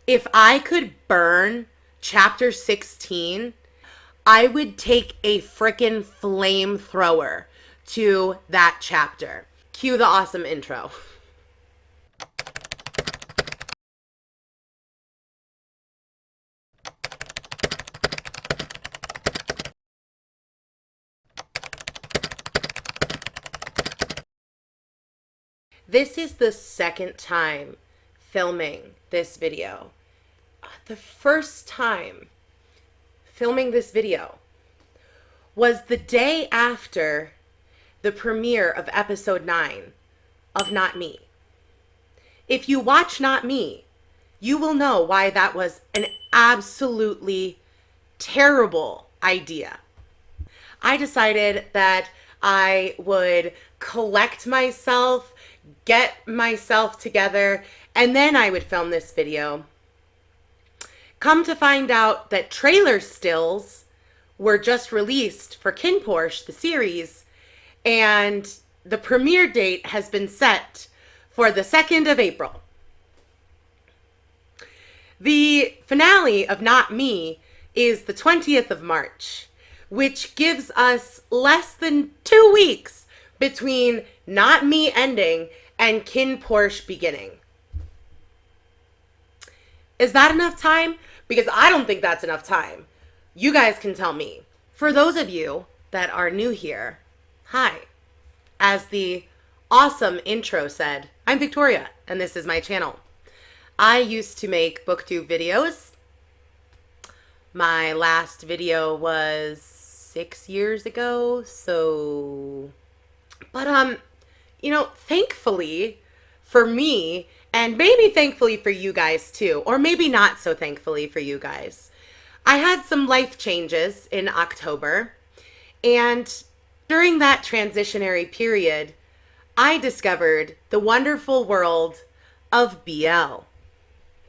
If I could burn chapter 16, I would take a frickin' flamethrower to that chapter. Cue the awesome intro. This is the second time filming this video. The first time filming this video was the day after the premiere of episode 9 of Not Me. If you watch Not Me, you will know why that was an absolutely terrible idea. I decided that I would collect myself, get myself together, and then I would film this video. Come to find out that trailer stills were just released for KINNPORSCHE, the series, and the premiere date has been set for the 2nd of April. The finale of Not Me is the 20th of March, which gives us less than 2 weeks between Not Me ending and KINNPORSCHE beginning. Is that enough time? Because I don't think that's enough time. You guys can tell me. For those of you that are new here, hi. As the awesome intro said, I'm Victoria, and this is my channel. I used to make booktube videos. My last video was 6 years ago, but thankfully for me, and maybe thankfully for you guys too, or maybe not so thankfully for you guys, I had some life changes in October, and during that transitionary period, I discovered the wonderful world of BL.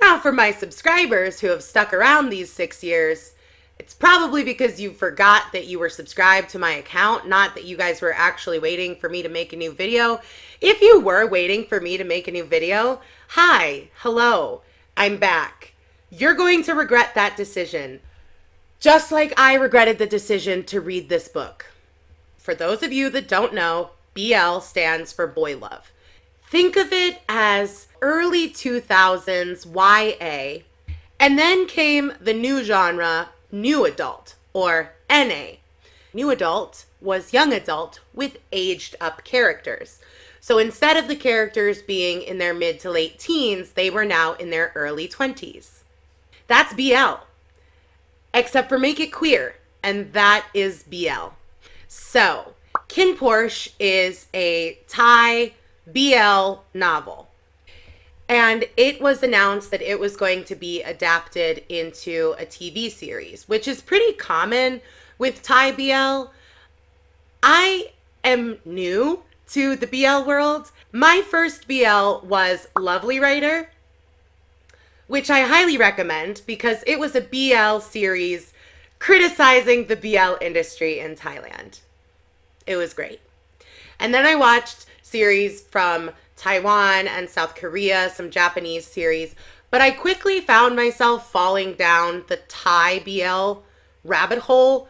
Now, for my subscribers who have stuck around these 6 years, it's probably because you forgot that you were subscribed to my account, not that you guys were actually waiting for me to make a new video. If you were waiting for me to make a new video, hi, hello, I'm back. You're going to regret that decision, just like I regretted the decision to read this book. For those of you that don't know, BL stands for boy love. Think of it as early 2000s YA, and then came the new genre, New Adult, or NA. New Adult was young adult with aged up characters. So instead of the characters being in their mid to late teens, they were now in their early 20s. That's BL. Except for make it queer, and that is BL. So, KINNPORSCHE is a Thai BL novel. And it was announced that it was going to be adapted into a TV series, which is pretty common with Thai BL. I am new to the BL world. My first BL was Lovely Writer, which I highly recommend because it was a BL series criticizing the BL industry in Thailand. It was great. And then I watched series from Taiwan and South Korea, some Japanese series, but I quickly found myself falling down the Thai BL rabbit hole.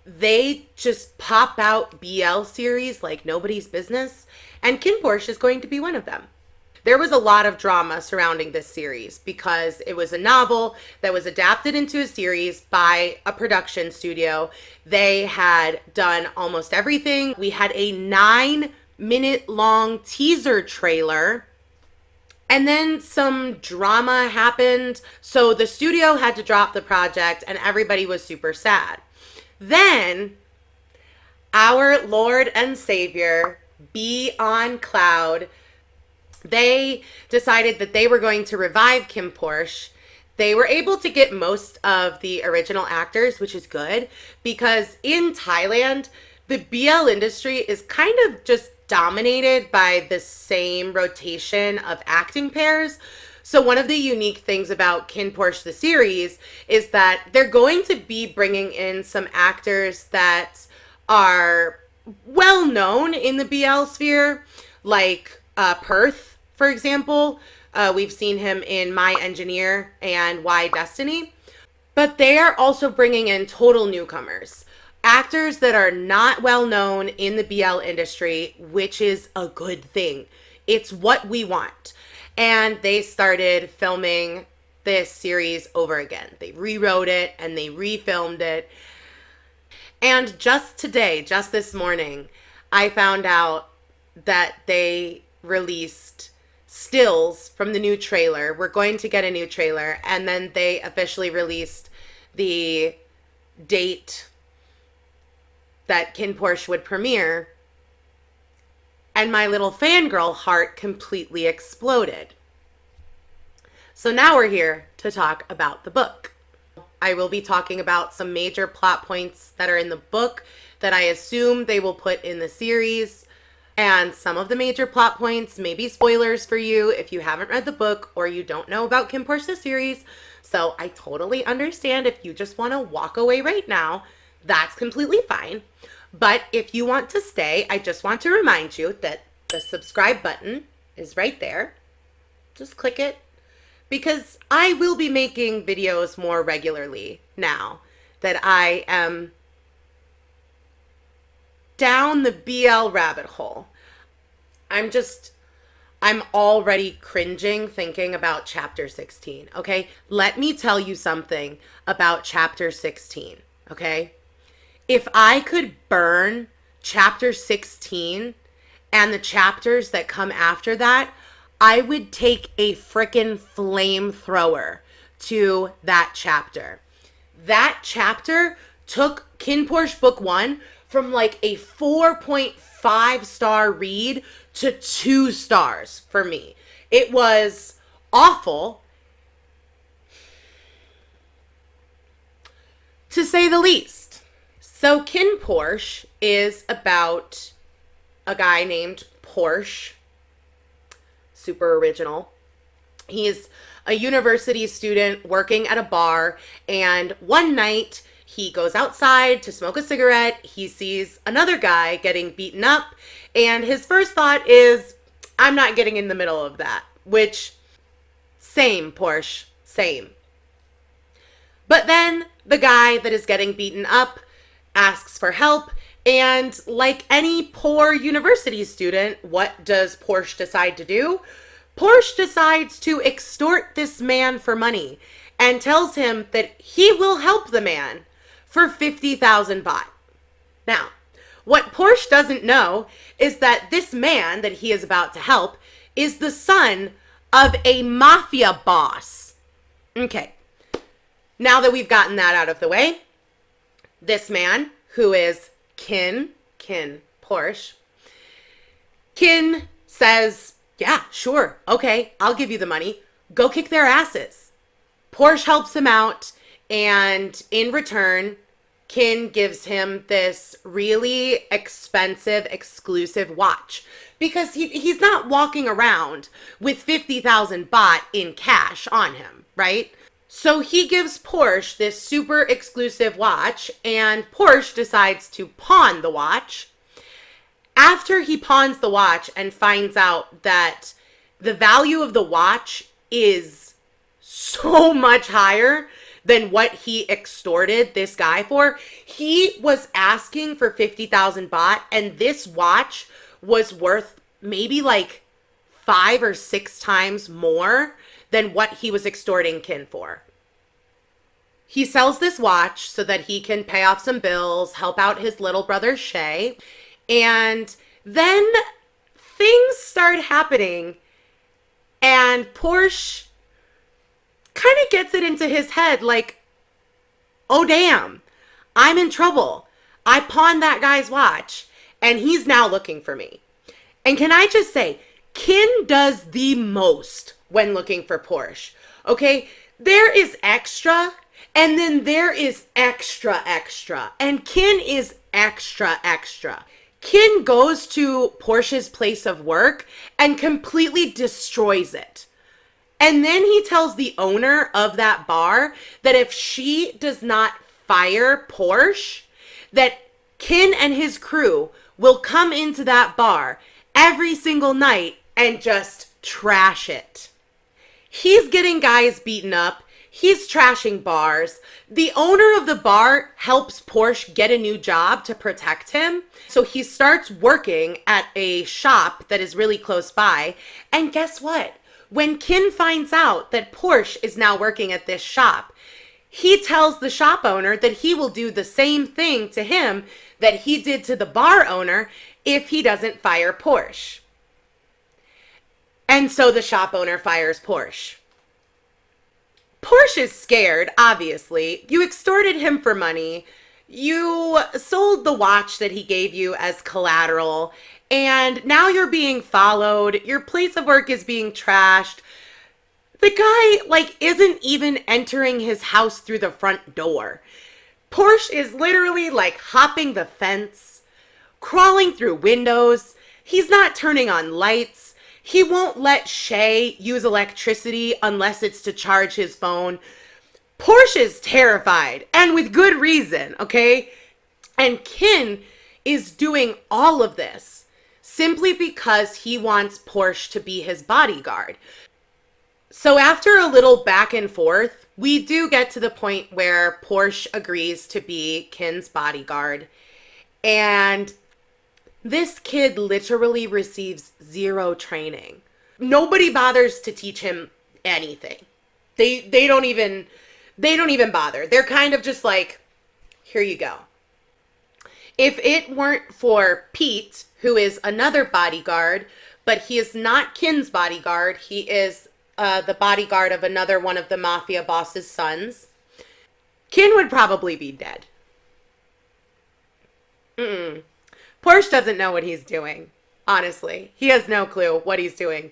They just pop out BL series like nobody's business, and KINNPORSCHE is going to be one of them. There was a lot of drama surrounding this series because it was a novel that was adapted into a series by a production studio. They had done almost everything. We had a 9-minute long teaser trailer, and then some drama happened, so the studio had to drop the project and everybody was super sad. Then our Lord and Savior, Be on Cloud, they decided that they were going to revive KINNPORSCHE. They were able to get most of the original actors, which is good because in Thailand, the BL industry is kind of just dominated by the same rotation of acting pairs. So one of the unique things about KINNPORSCHE the series is that they're going to be bringing in some actors that are well known in the BL sphere, like Perth, for example, We've seen him in My Engineer and Why Destiny. But they are also bringing in total newcomers. Actors that are not well known in the BL industry, which is a good thing. It's what we want. And they started filming this series over again. They rewrote it and they refilmed it. And just today, just this morning, I found out that they released stills from the new trailer. We're going to get a new trailer, and then they officially released the date that KINNPORSCHE would premiere, and my little fangirl heart completely exploded. So now we're here to talk about the book. I will be talking about some major plot points that are in the book that I assume they will put in the series. And some of the major plot points may be spoilers for you if you haven't read the book or you don't know about KINNPORSCHE the series. So I totally understand if you just want to walk away right now. That's completely fine. But if you want to stay, I just want to remind you that the subscribe button is right there. Just click it. Because I will be making videos more regularly now that I am down the BL rabbit hole. I'm already cringing thinking about chapter 16, okay? Let me tell you something about chapter 16, okay? If I could burn chapter 16 and the chapters that come after that, I would take a frickin' flamethrower to that chapter. That chapter took KINNPORSCHE book 1 from like a 4.5 star read to 2 stars for me. It was awful, to say the least. So KINNPORSCHE is about a guy named Porsche. Super original. He's a university student working at a bar, and one night he goes outside to smoke a cigarette. He sees another guy getting beaten up, and his first thought is, I'm not getting in the middle of that. Which, same, Porsche, same. But then the guy that is getting beaten up asks for help, and like any poor university student, what does Porsche decide to do? Porsche decides to extort this man for money and tells him that he will help the man for 50,000 baht. Now, what Porsche doesn't know is that this man that he is about to help is the son of a mafia boss. Okay, now that we've gotten that out of the way, this man, who is Porsche, Kin says, yeah, sure, okay, I'll give you the money. Go kick their asses. Porsche helps him out, and in return, Kin gives him this really expensive, exclusive watch. Because he's not walking around with 50,000 baht in cash on him, right? So he gives Porsche this super exclusive watch, and Porsche decides to pawn the watch. After he pawns the watch and finds out that the value of the watch is so much higher than what he extorted this guy for, he was asking for 50,000 baht, and this watch was worth maybe like 5 or 6 times more than what he was extorting Kin for. He sells this watch so that he can pay off some bills, help out his little brother Shay, and then things start happening, and Porsche kind of gets it into his head like, oh damn, I'm in trouble. I pawned that guy's watch, and he's now looking for me. And can I just say, Kin does the most when looking for Porsche. Okay, there is extra, and then there is extra, and Kin is extra. Kin goes to Porsche's place of work and completely destroys it. And then he tells the owner of that bar that if she does not fire Porsche, that Kin and his crew will come into that bar every single night and just trash it. He's getting guys beaten up. He's trashing bars. The owner of the bar helps Porsche get a new job to protect him. So he starts working at a shop that is really close by. And guess what? When Kin finds out that Porsche is now working at this shop, he tells the shop owner that he will do the same thing to him that he did to the bar owner if he doesn't fire Porsche. And so the shop owner fires Porsche. Porsche is scared, obviously. You extorted him for money. You sold the watch that he gave you as collateral. And now you're being followed. Your place of work is being trashed. The guy, isn't even entering his house through the front door. Porsche is literally, hopping the fence, crawling through windows. He's not turning on lights. He won't let Shay use electricity unless it's to charge his phone. Porsche is terrified, and with good reason, okay? And Kin is doing all of this simply because he wants Porsche to be his bodyguard. So after a little back and forth, we do get to the point where Porsche agrees to be Kin's bodyguard. And this kid literally receives zero training. Nobody bothers to teach him anything. They don't even bother. They're kind of just like, here you go. If it weren't for Pete, who is another bodyguard, but he is not Kin's bodyguard, he is the bodyguard of another one of the mafia boss's sons, Kin would probably be dead. Porsche doesn't know what he's doing. Honestly, he has no clue what he's doing.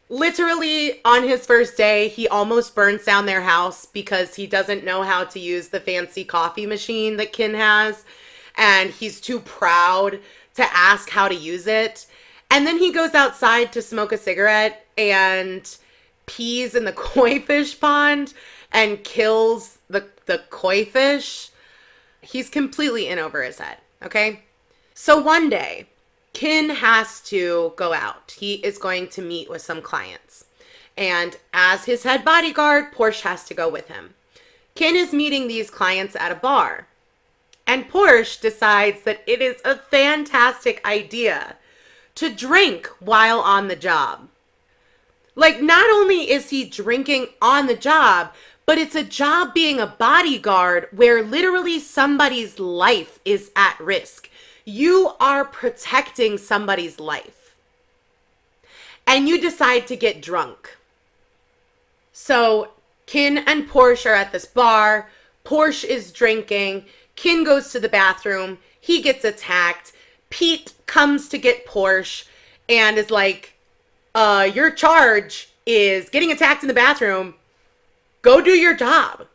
Literally, on his first day, he almost burns down their house because he doesn't know how to use the fancy coffee machine that Kin has, and he's too proud to ask how to use it. And then he goes outside to smoke a cigarette and pees in the koi fish pond and kills the koi fish. He's completely in over his head, okay? So one day, Kin has to go out. He is going to meet with some clients. And as his head bodyguard, Porsche has to go with him. Kin is meeting these clients at a bar. And Porsche decides that it is a fantastic idea to drink while on the job. Not only is he drinking on the job, but it's a job being a bodyguard where literally somebody's life is at risk. You are protecting somebody's life. And you decide to get drunk. So Kin and Porsche are at this bar. Porsche is drinking. Kin goes to the bathroom. He gets attacked. Pete comes to get Porsche and is like, your charge is getting attacked in the bathroom. Go do your job.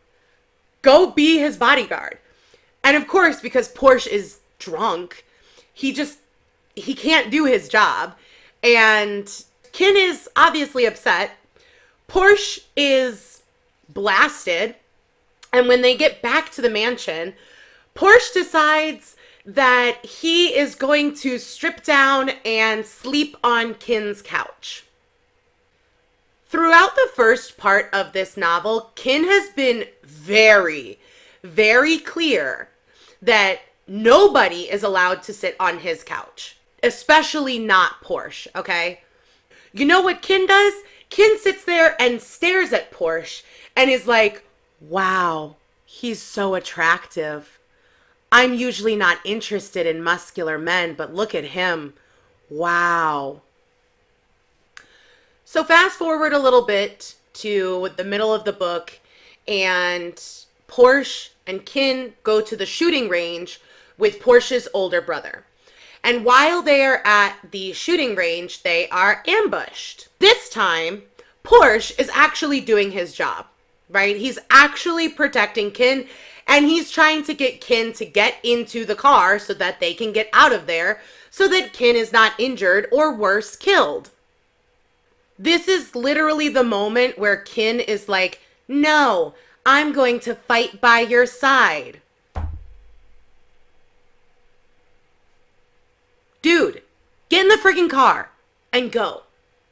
Go be his bodyguard. And of course, because Porsche is drunk, he can't do his job. And Kin is obviously upset. Porsche is blasted. And when they get back to the mansion, Porsche decides that he is going to strip down and sleep on Kin's couch. Throughout the first part of this novel, Kin has been very, very clear that nobody is allowed to sit on his couch, especially not Porsche, okay? You know what Kin does? Kin sits there and stares at Porsche and is like, wow, he's so attractive. I'm usually not interested in muscular men, but look at him. Wow. So fast forward a little bit to the middle of the book, and Porsche and Kin go to the shooting range with Porsche's older brother. And while they are at the shooting range, they are ambushed. This time, Porsche is actually doing his job, right? He's actually protecting Kin. And he's trying to get Kin to get into the car so that they can get out of there so that Kin is not injured or worse, killed. This is literally the moment where Kin is like, no, I'm going to fight by your side. Dude, get in the freaking car and go.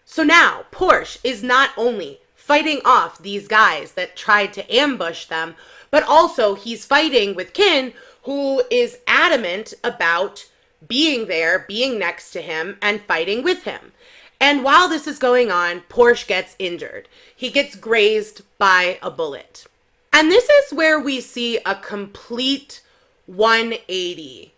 So now Porsche is not only fighting off these guys that tried to ambush them, but also he's fighting with Kin, who is adamant about being there, being next to him, and fighting with him. And while this is going on, Porsche gets injured. He gets grazed by a bullet. And this is where we see a complete 180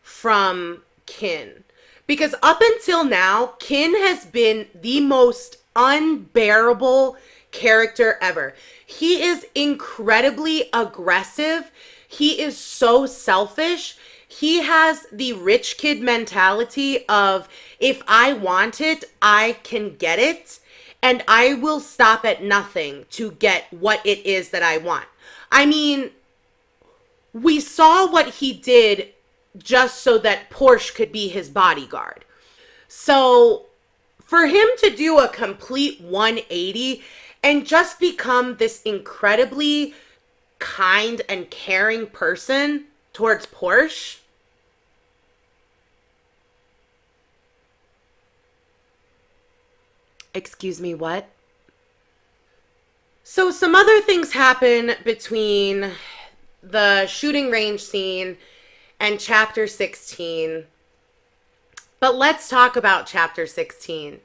from Kin. Because up until now, Kin has been the most unbearable character ever. He is incredibly aggressive. He is so selfish. He has the rich kid mentality of, if I want it, I can get it. And I will stop at nothing to get what it is that I want. I mean, we saw what he did just so that Porsche could be his bodyguard. So for him to do a complete 180 and just become this incredibly kind and caring person towards Porsche, excuse me, what? So some other things happen between the shooting range scene and chapter 16. But let's talk about chapter 16.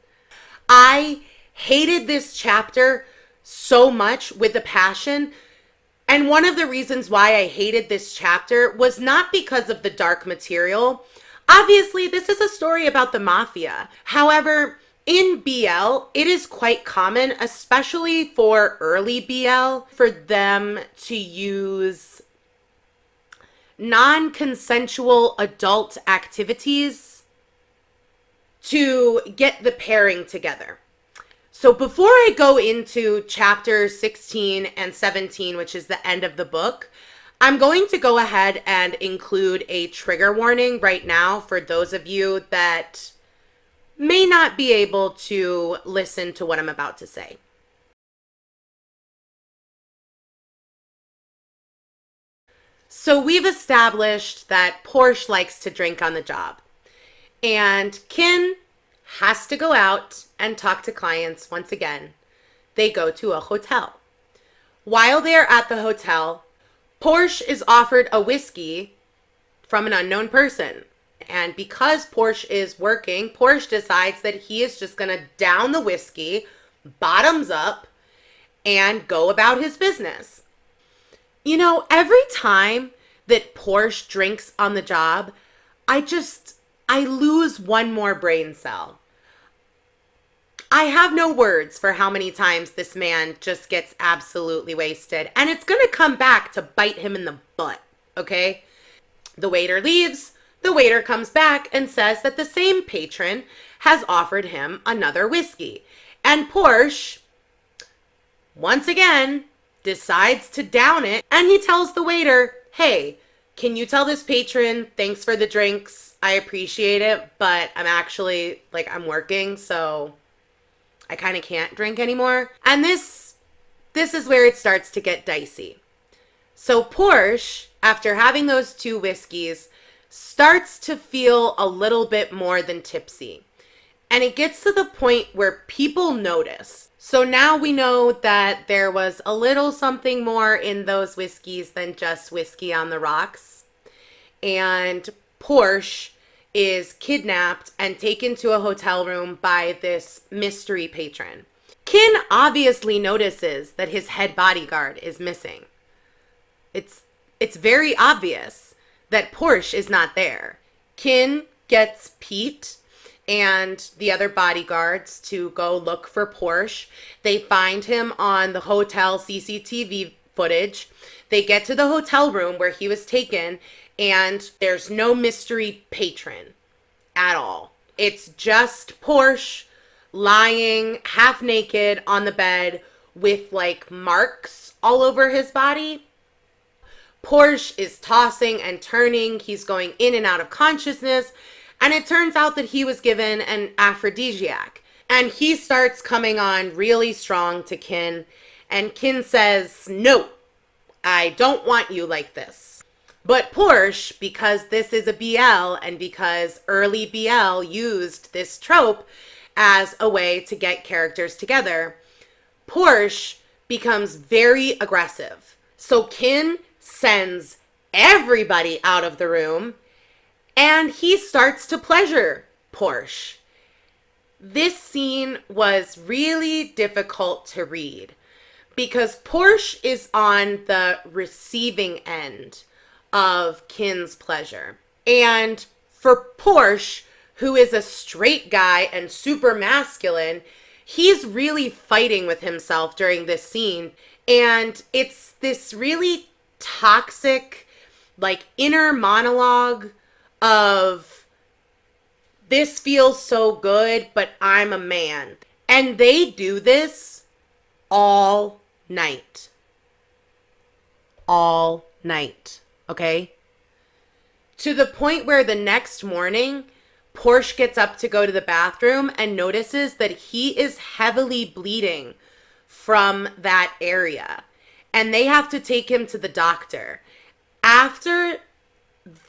I hated this chapter so much with a passion. And one of the reasons why I hated this chapter was not because of the dark material. Obviously, this is a story about the mafia. However, in BL, it is quite common, especially for early BL, for them to use non-consensual adult activities to get the pairing together. So before I go into chapter 16 and 17, which is the end of the book, I'm going to go ahead and include a trigger warning right now for those of you that may not be able to listen to what I'm about to say. So we've established that Porsche likes to drink on the job. And Kin has to go out and talk to clients once again. They go to a hotel. While they're at the hotel, Porsche is offered a whiskey from an unknown person. And because Porsche is working, Porsche decides that he is just going to down the whiskey, bottoms up, and go about his business. You know, every time that Porsche drinks on the job, I lose one more brain cell. I have no words for how many times this man just gets absolutely wasted. And it's going to come back to bite him in the butt, okay? The waiter leaves. The waiter comes back and says that the same patron has offered him another whiskey. And Porsche, once again, decides to down it. And he tells the waiter, hey, can you tell this patron, thanks for the drinks. I appreciate it, but I'm actually, I'm working, so I kind of can't drink anymore. And this is where it starts to get dicey. So Porsche, after having those two whiskeys, starts to feel a little bit more than tipsy. And it gets to the point where people notice. So now we know that there was a little something more in those whiskeys than just whiskey on the rocks. And Porsche is kidnapped and taken to a hotel room by this mystery patron. Kin obviously notices that his head bodyguard is missing. It's very obvious that Porsche is not there. Kin gets Pete and the other bodyguards to go look for Porsche. They find him on the hotel CCTV footage. They get to the hotel room where he was taken, and there's no mystery patron at all. It's just Porsche lying half naked on the bed with marks all over his body. Porsche is tossing and turning. He's going in and out of consciousness. And it turns out that he was given an aphrodisiac. And he starts coming on really strong to Kin. And Kin says, no, I don't want you like this. But Porsche, because this is a BL and because early BL used this trope as a way to get characters together, Porsche becomes very aggressive. So Kin sends everybody out of the room and he starts to pleasure Porsche. This scene was really difficult to read because Porsche is on the receiving end of Kin's pleasure. And for Porsche, who is a straight guy and super masculine, he's really fighting with himself during this scene. And it's this really toxic, like, inner monologue of, this feels so good, but I'm a man. And they do this all night. All night, okay? To the point where the next morning, Porsche gets up to go to the bathroom and notices that he is heavily bleeding from that area. And they have to take him to the doctor. After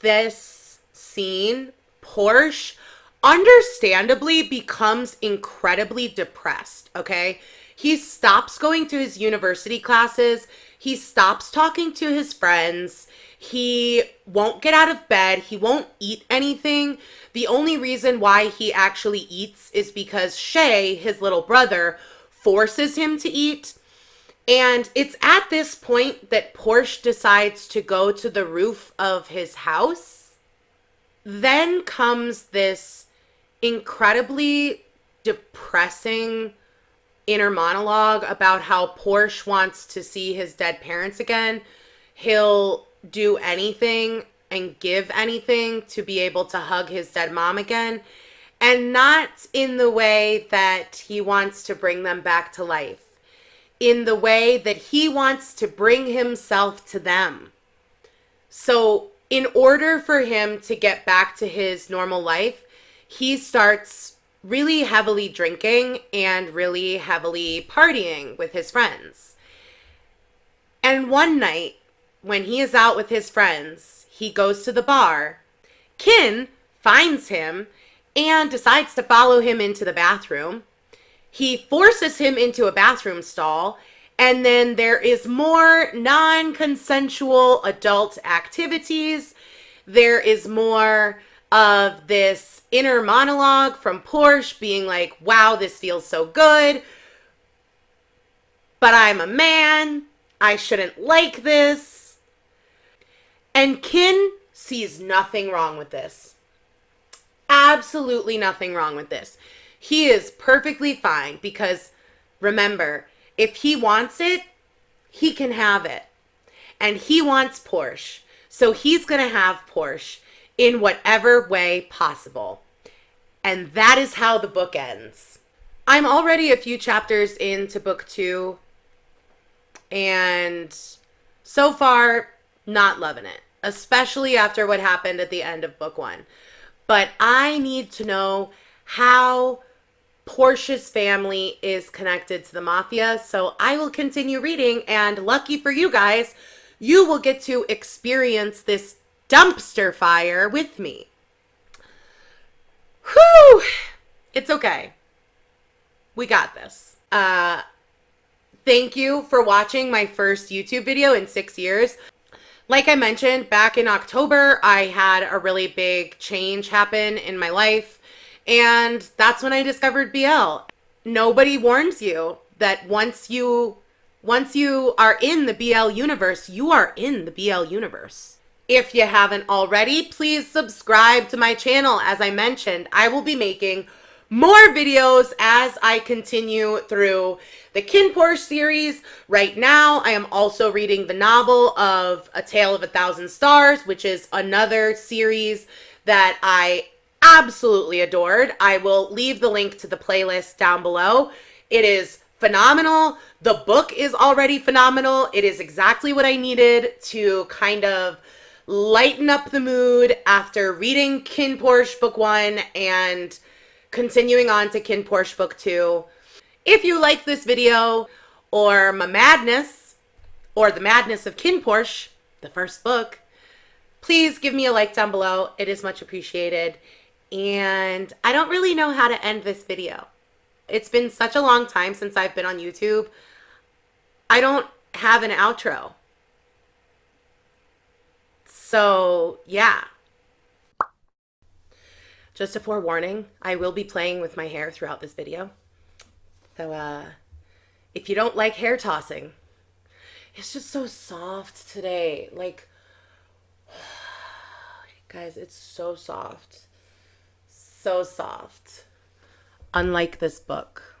this scene, Porsche understandably becomes incredibly depressed, okay? He stops going to his university classes. He stops talking to his friends. He won't get out of bed. He won't eat anything. The only reason why he actually eats is because Shay, his little brother, forces him to eat. And it's at this point that Porsche decides to go to the roof of his house. Then comes this incredibly depressing inner monologue about how Porsche wants to see his dead parents again. He'll do anything and give anything to be able to hug his dead mom again. And not in the way that he wants to bring them back to life. In the way that he wants to bring himself to them. So in order for him to get back to his normal life, he starts really heavily drinking and really heavily partying with his friends. And one night, when he is out with his friends, he goes to the bar. Kin finds him and decides to follow him into the bathroom. He forces him into a bathroom stall, and then there is more non-consensual adult activities. There is more of this inner monologue from Porsche being like, wow, this feels so good, but I'm a man. I shouldn't like this. And Kin sees nothing wrong with this. Absolutely nothing wrong with this. He is perfectly fine because, remember, if he wants it, he can have it. And he wants Porsche. So he's going to have Porsche in whatever way possible. And that is how the book ends. I'm already a few chapters into book 2. And so far, not loving it. Especially after what happened at the end of book 1. But I need to know how Porsche's family is connected to the mafia. So I will continue reading. And lucky for you guys, you will get to experience this dumpster fire with me. Whew! It's okay. We got this. Thank you for watching my first YouTube video in 6 years. Like I mentioned, back in October, I had a really big change happen in my life. And that's when I discovered BL. Nobody warns you that once you are in the BL universe, you are in the BL universe. If you haven't already, please subscribe to my channel. As I mentioned, I will be making more videos as I continue through the KINNPORSCHE series. Right now, I am also reading the novel of A Tale of a Thousand Stars, which is another series that I absolutely adored. I will leave the link to the playlist down below. It is phenomenal. The book is already phenomenal. It is exactly what I needed to kind of lighten up the mood after reading KINNPORSCHE Book 1 and continuing on to KINNPORSCHE Book 2. If you like this video or my madness or the madness of KINNPORSCHE, the first book, please give me a like down below. It is much appreciated. And I don't really know how to end this video. It's been such a long time since I've been on YouTube. I don't have an outro. So, yeah. Just a forewarning, I will be playing with my hair throughout this video. So, if you don't like hair tossing, it's just so soft today. Like, guys, it's so soft. So soft. Unlike this book.